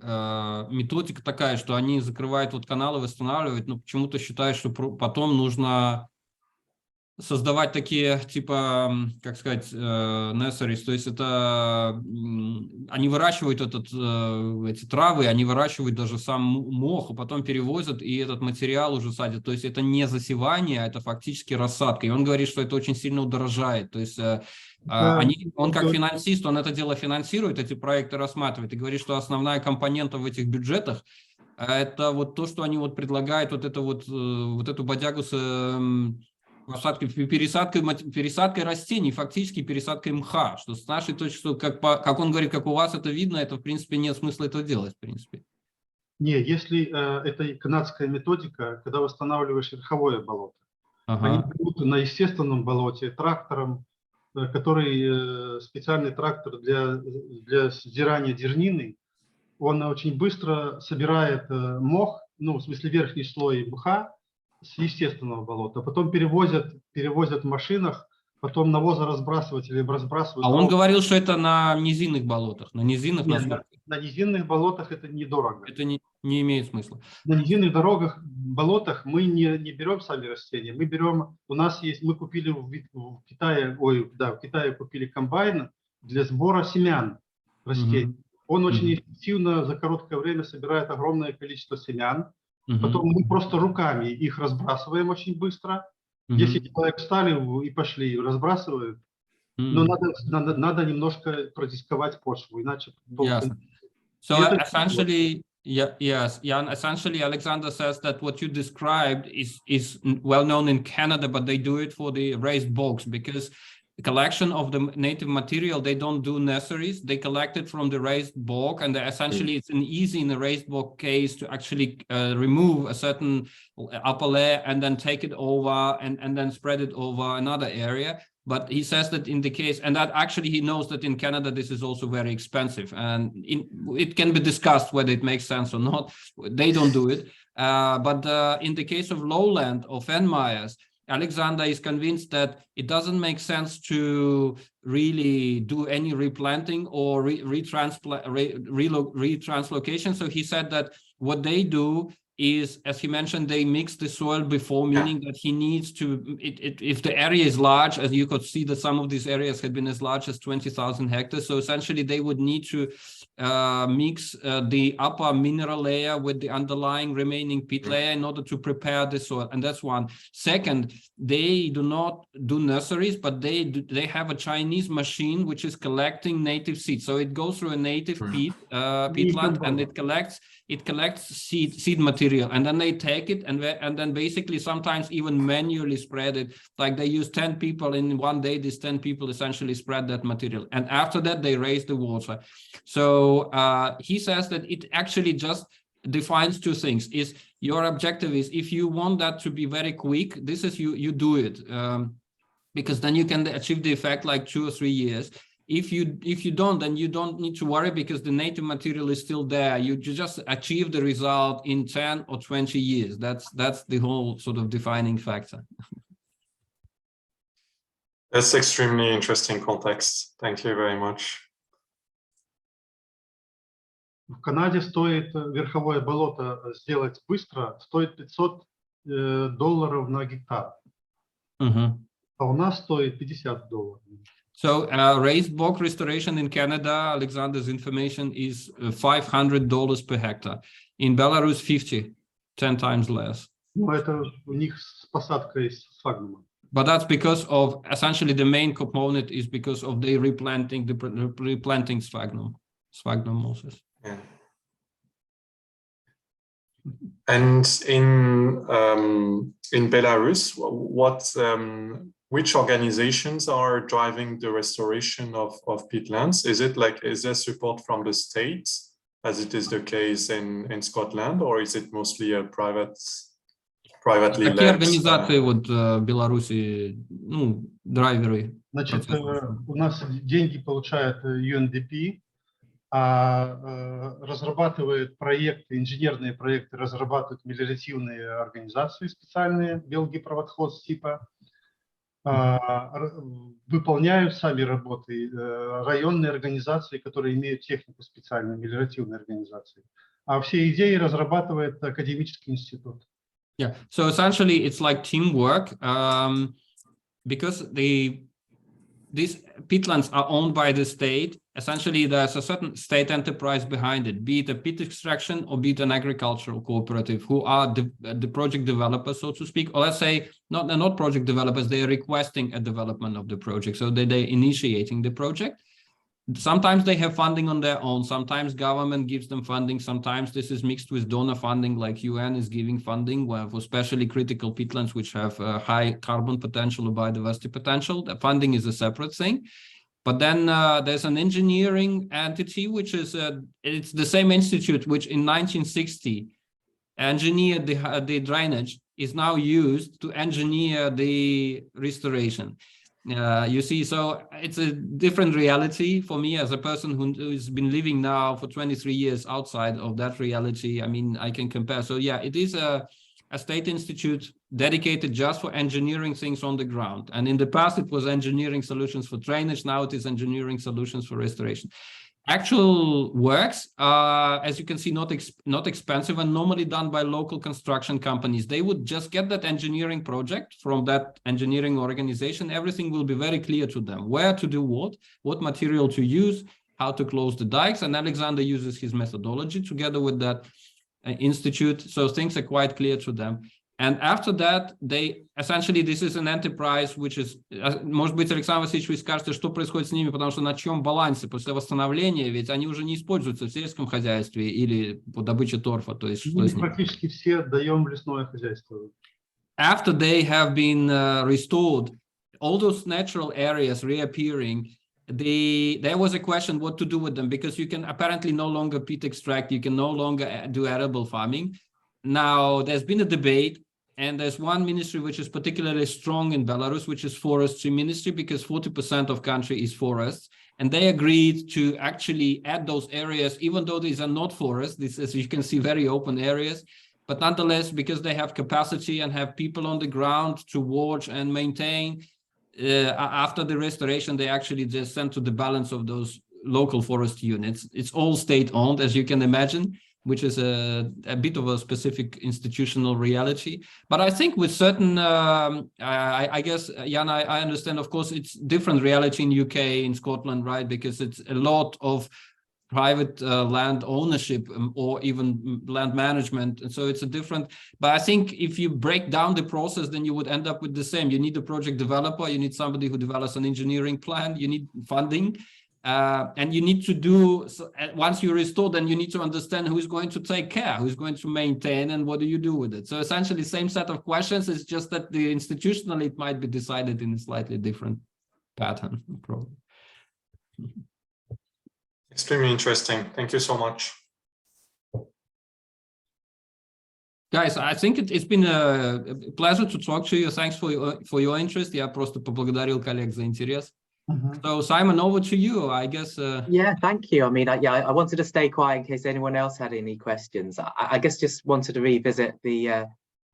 методика такая, что они закрывают каналы, восстанавливают, но почему-то считают, что потом нужно создавать такие, типа, как сказать, nurseries, то есть это они выращивают эти травы, они выращивают даже сам мох, а потом перевозят, и этот материал уже садят, то есть это не засевание, а это фактически рассадка, и он говорит, что это очень сильно удорожает, то есть он как финансист, он это дело финансирует, эти проекты рассматривает, и говорит, что основная компонента в этих бюджетах это вот то, что они вот предлагают, вот эту бодягу с Пересадкой растений, фактически пересадкой мха, что с нашей точки зрения, как он говорит, как у вас это видно, это в принципе нет смысла этого делать, в принципе. Не, если это канадская методика, когда восстанавливаешь верховое болото. Они берут на естественном болоте трактором, который специальный трактор для сдирания дернины, он очень быстро собирает мох, ну, в смысле верхний слой мха с естественного болота, потом перевозят в машинах, потом навозоразбрасыватели разбрасывают. А он говорил, что это на низинных болотах, на низинных, на низинных болотах это недорого. Это не имеет смысла. На низинных дорогах, болотах мы не берем сами растения, мы берем, мы купили в Китае, в Китае купили комбайн для сбора семян растений. Он очень эффективно за короткое время собирает огромное количество семян. Потом мы просто руками их разбрасываем очень быстро. 10 человек встали и пошли, разбрасывают. Но надо немножко продисковать почву, иначе... Ясно. So essentially, essentially Alexander says that what you described is well known in Canada, but they do it for the raised bogs because the collection of the native material, they don't do nurseries, they collect it from the raised bog, and essentially it's an easy in the raised bog case to actually remove a certain upper layer and then take it over and then spread it over another area. But he says that in the case, and that actually he knows that in Canada this is also very expensive, and it can be discussed whether it makes sense or not. They don't do it. But in the case of lowland or fen Myers, Alexander is convinced that it doesn't make sense to really do any replanting or retranslocation. So he said that what they do is, as he mentioned, they mix the soil before, meaning that he needs to, if the area is large, as you could see that some of these areas had been as large as 20,000 hectares. So essentially they would need to mix the upper mineral layer with the underlying remaining peat layer in order to prepare the soil. And that's one. Second, they do not do nurseries, but they have a Chinese machine which is collecting native seeds. So it goes through a native peatland and it collects seed material, and then they take it and then basically sometimes even manually spread it. Like they use 10 people in one day, these 10 people essentially spread that material, and after that they raise the water. So he says that it actually just defines two things. Is your objective is, if you want that to be very quick, this is you do it, because then you can achieve the effect like 2 or 3 years. If you don't, then you don't need to worry because the native material is still there. You just achieve the result in 10 or 20 years. That's the whole sort of defining factor. That's extremely interesting context. Thank you very much. В Канаде стоит верховое болото сделать быстро, стоит $500 на гектар. А у нас стоит $50. So raised bog restoration in Canada, Alexander's information is $500 per hectare. In Belarus, 10 times less. Ну, это у них с посадкой сфагнума. But that's because of, essentially the main component is because of the replanting sphagnum mosses. Yeah. And in Belarus, which organizations are driving the restoration of peatlands? Is there support from the state, as it is the case in Scotland, or is it mostly a privately led? Какие организации вот Беларуси, драйверы? Значит, у нас деньги получает UNDP, а разрабатывает проекты, инженерные проекты разрабатывают мелиоративные организации специальные, биогипроводхоз типа, выполняют сами работы районные организации, которые имеют технику специальную, мелиоративные организации. А все идеи разрабатывает академический институт. Yeah, so essentially it's like teamwork, because these peatlands are owned by the state. Essentially, there's a certain state enterprise behind it, be it a peat extraction or be it an agricultural cooperative, who are the project developers, so to speak. Or let's say, not project developers, they are requesting a development of the project. So they're initiating the project. sometimes they have funding on their own. Sometimes government gives them funding. Sometimes this is mixed with donor funding, like UN is giving funding for especially critical peatlands, which have high carbon potential or biodiversity potential. The funding is a separate thing. But then there's an engineering entity, which is it's the same institute which in 1960 engineered the drainage, is now used to engineer the restoration. You see, so it's a different reality for me as a person who's been living now for 23 years outside of that reality. I mean, I can compare. So yeah, it is a state institute dedicated just for engineering things on the ground. And in the past, it was engineering solutions for drainage. Now it is engineering solutions for restoration. Actual works, as you can see, not expensive and normally done by local construction companies. They would just get that engineering project from that engineering organization. Everything will be very clear to them, where to do what material to use, how to close the dikes. And Alexander uses his methodology together with that institute. So things are quite clear to them. And after that, they essentially, this is an enterprise, which is, может быть, Александр Васильевич, вы скажете, что происходит с ними, потому что на чьем балансе после восстановления, ведь они уже не используются в сельском хозяйстве или по добыче торфа, то есть что с ними? Практически все отдаем в лесное хозяйство. After they have been restored, all those natural areas reappearing, there was a question what to do with them, because you can apparently no longer peat extract, you can no longer do arable farming. Now, there's been a debate, and there's one ministry which is particularly strong in Belarus, which is forestry ministry, because 40% of country is forests. And they agreed to actually add those areas, even though these are not forests. This, as you can see, very open areas. But nonetheless, because they have capacity and have people on the ground to watch and maintain, after the restoration, they actually just sent to the balance of those local forest units. It's all state-owned, as you can imagine, which is a bit of a specific institutional reality. But I think with certain, I guess, Jan, I understand, of course, it's different reality in UK, in Scotland, right? Because it's a lot of private land ownership or even land management. And so it's a different, but I think if you break down the process, then you would end up with the same. You need a project developer, you need somebody who develops an engineering plan, you need funding. And you need to do, once you restore, then you need to understand who's going to take care, who's going to maintain, and what do you do with it. So essentially, same set of questions. It's just that the institutionally it might be decided in a slightly different pattern. Probably. Extremely interesting. Thank you so much. Guys, I think it's been a pleasure to talk to you. Thanks for your interest. Я просто поблагодарил коллег за интерес. So Simon, over to you, I guess. Yeah, thank you. I mean, I wanted to stay quiet in case anyone else had any questions. I guess just wanted to revisit the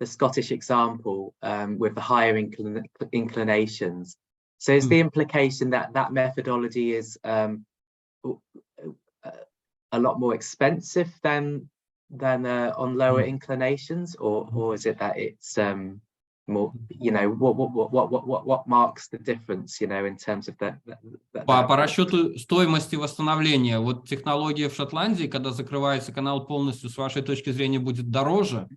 Scottish example with the higher inclinations. So is the implication that that methodology is a lot more expensive than on lower inclinations, or is it that it's more, you know, what marks the difference, you know, in terms of that? По расчету стоимости восстановления, вот технология в Шотландии, когда закрывается канал полностью, с вашей точки зрения, будет дороже?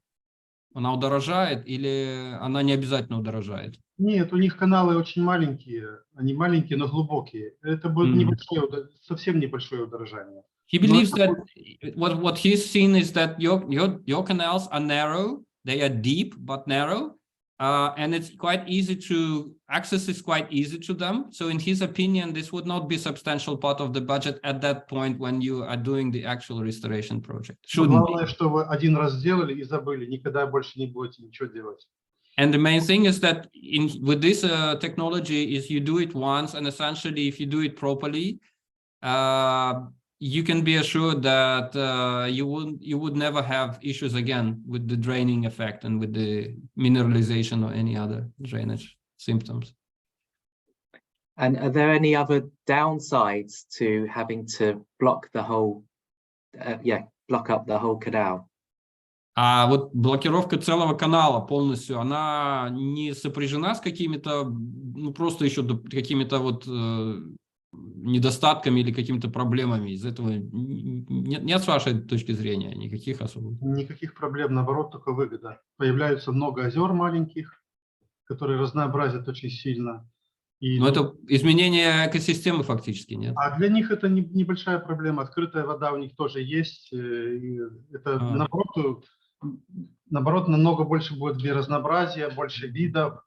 Она удорожает или она не обязательно удорожает? Нет, у них каналы очень маленькие, они маленькие, но глубокие. Это будет небольшое, совсем небольшое удорожание. He believes that what he's seen is that your canals are narrow, they are deep but narrow. And it's quite easy to access is quite easy to them. So in his opinion, this would not be a substantial part of the budget at that point when you are doing the actual restoration project. Главное, что вы один раз сделали и забыли, никогда больше не будете ничего делать. And the main thing is that with this technology is you do it once, and essentially if you do it properly, you can be assured that you would never have issues again with the draining effect and with the mineralization or any other drainage symptoms. And are there any other downsides to having to block the whole, block up the whole canal? А вот блокировка целого канала полностью, она не сопряжена с какими-то, ну просто еще какими-то вот недостатками или какими-то проблемами? Из этого нет с вашей точки зрения никаких особых? Никаких проблем, наоборот, только выгода. Появляется много озер маленьких, которые разнообразят очень сильно. И, Но это изменение экосистемы фактически, нет? а для них это небольшая проблема. Открытая вода у них тоже есть. И это наоборот, намного больше будет биоразнообразия, больше видов.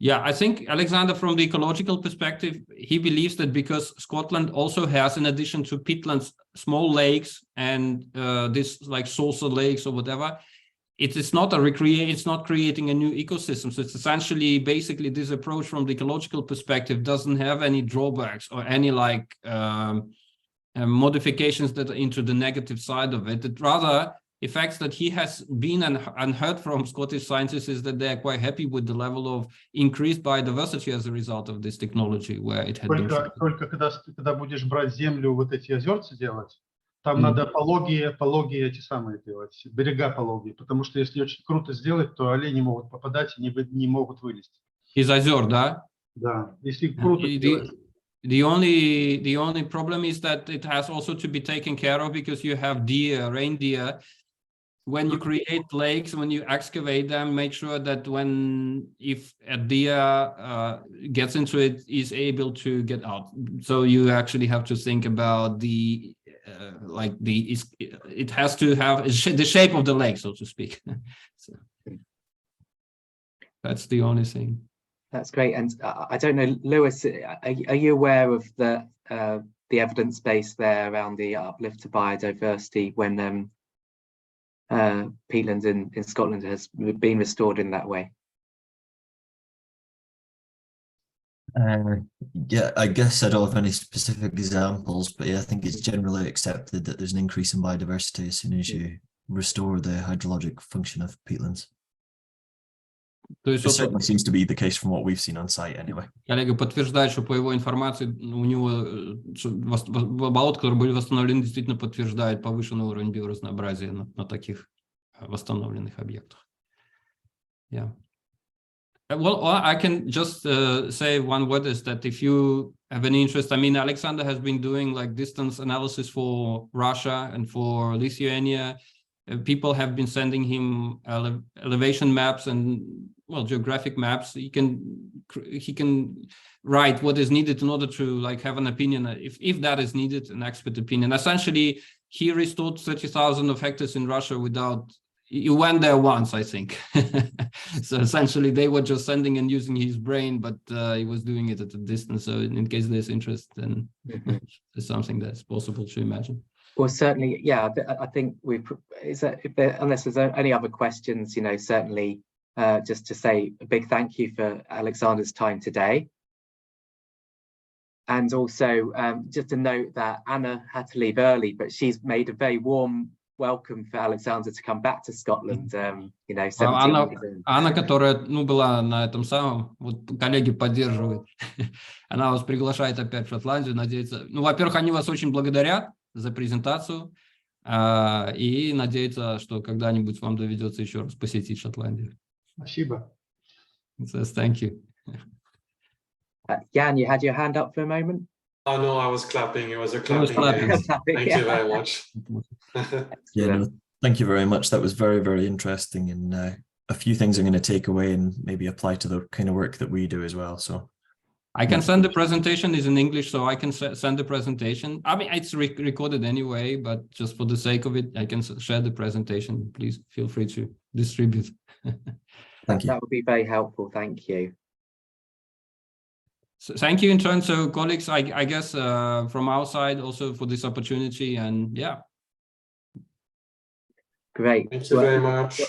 Yeah, I think Alexander, from the ecological perspective, he believes that because Scotland also has, in addition to peatlands, small lakes and this like saucer lakes or whatever, it's not it's not creating a new ecosystem. So it's essentially, basically, this approach from the ecological perspective doesn't have any drawbacks or any like modifications that are into the negative side of it. It rather, effects that he has been and heard from Scottish scientists is that they're quite happy with the level of increased biodiversity as a result of this technology, where it had Только когда будешь брать землю, вот эти озерца делать, там надо пологие эти самые делать, берега пологие, потому что если очень круто сделать, то олени могут попадать и не могут вылезти. Из озер, да? Да, если круто сделать. The only problem is that it has also to be taken care of because you have reindeer. When you create lakes, when you excavate them, make sure that if a deer gets into it, is able to get out. So you actually have to think about it has to have the shape of the lake, so to speak. So that's the only thing. That's great. And I don't know, Lewis, are you aware of the evidence base there around the uplift to biodiversity when peatlands in Scotland has been restored in that way? Yeah, I guess I don't have any specific examples, but yeah, I think it's generally accepted that there's an increase in biodiversity as soon as you restore the hydrologic function of peatlands. It certainly seems to be the case from what we've seen on site anyway. Коллега подтверждает, что по его информации у него болота, которые были восстановлены, действительно подтверждают повышенный уровень биоразнообразия на таких восстановленных объектах. Yeah. Well, I can just say one word is that if you have any interest, I mean, Alexander has been doing like distance analysis for Russia and for Lithuania. People have been sending him elevation maps and geographic maps. He can write what is needed in order to like have an opinion, if that is needed, an expert opinion. Essentially, he restored 30,000 of hectares in Russia without. You went there once, I think. So essentially, they were just sending and using his brain, but he was doing it at a distance. So in case there's interest, then it's something that's possible to imagine. Well, certainly, yeah. I think unless there's any other questions, certainly just to say a big thank you for Alexander's time today. And also just to note that Anna had to leave early, but she's made a very warm welcome for Alexander to come back to Scotland. Анна, которая была на этом самом, вот коллеги поддерживают, она вас приглашает опять в Шотландию, надеется. Во-первых, они вас очень благодарят за презентацию и надеются, что когда-нибудь вам доведется еще раз посетить Шотландию. Спасибо. Says thank you. Jan, you had your hand up for a moment. Oh no, I was clapping. It was a clapping. Thank you very much. Yeah, no, thank you very much. That was very, very interesting, and a few things I'm going to take away and maybe apply to the kind of work that we do as well. So I can send the presentation is in English, so I can send the presentation. I mean, it's recorded anyway, but just for the sake of it, I can share the presentation. Please feel free to distribute. Thank you. That would be very helpful. Thank you. So thank you in turn. So colleagues, I guess from our side also for this opportunity, and yeah. Great. Thank you very much.